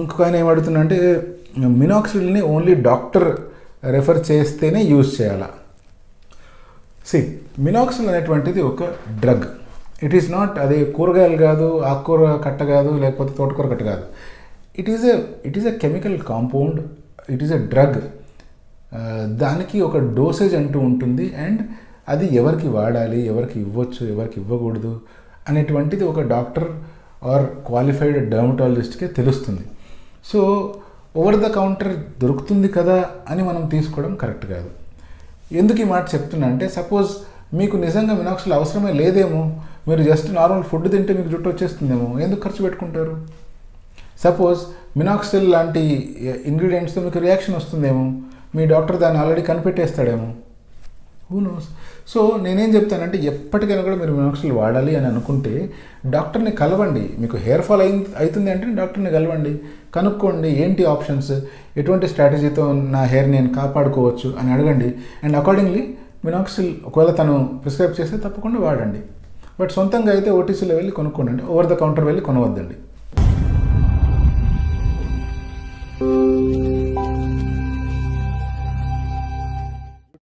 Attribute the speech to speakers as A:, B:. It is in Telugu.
A: ఇంకొక ఆయన ఏమడుగుతుందంటే మినాక్సిడిల్ని ఓన్లీ డాక్టర్ రెఫర్ చేస్తేనే యూజ్ చేయాలా? మినాక్సిల్ అనేటువంటిది ఒక డ్రగ్. ఇట్ ఈస్ నాట్, అది కూరగాయలు కాదు, ఆకుకూర కట్ట కాదు, లేకపోతే తోటకూర కట్ట కాదు. It is a chemical compound, it is a drug. దానికి ఒక డోసేజ్ అంటూ ఉంటుంది, అండ్ అది ఎవరికి వాడాలి, ఎవరికి ఇవ్వచ్చు, ఎవరికి ఇవ్వకూడదు అనేటువంటిది ఒక డాక్టర్ ఆర్ క్వాలిఫైడ్ డర్మటాలజిస్ట్కే తెలుస్తుంది. సో ఓవర్ ద కౌంటర్ దొరుకుతుంది కదా అని మనం తీసుకోవడం కరెక్ట్ కాదు. ఎందుకు ఈ మాట చెప్తున్నా అంటే, సపోజ్ మీకు నిజంగా మినాక్సిల్ అవసరమే లేదేమో, మీరు జస్ట్ నార్మల్ ఫుడ్ తింటే మీకు జుట్టు వచ్చేస్తుందేమో, ఎందుకు ఖర్చు పెట్టుకుంటారు? సపోజ్ మినాక్సిల్ లాంటి ఇంగ్రీడియంట్స్తో మీకు రియాక్షన్ వస్తుందేమో, మీ డాక్టర్ దాన్ని ఆల్రెడీ కనిపెట్టేస్తాడేమో, హూ నోస్. సో నేనేం చెప్తానంటే, ఎప్పటికైనా కూడా మీరు మినాక్సిల్ వాడాలి అని అనుకుంటే డాక్టర్ని కలవండి. మీకు హెయిర్ ఫాల్ అవుతుంది అంటే డాక్టర్ని కలవండి, కనుక్కోండి ఏంటి ఆప్షన్స్, ఎటువంటి స్ట్రాటజీతో నా హెయిర్ నేను కాపాడుకోవచ్చు అని అడగండి. అండ్ అకార్డింగ్లీ మినాక్సిల్ ఒకవేళ తను ప్రిస్క్రైబ్ చేస్తే తప్పకుండా వాడండి. బట్ సొంతంగా అయితే ఓటీసీలో వెళ్ళి కొనుక్కోండి, ఓవర్ ద కౌంటర్ వెళ్ళి కొనవద్దండి.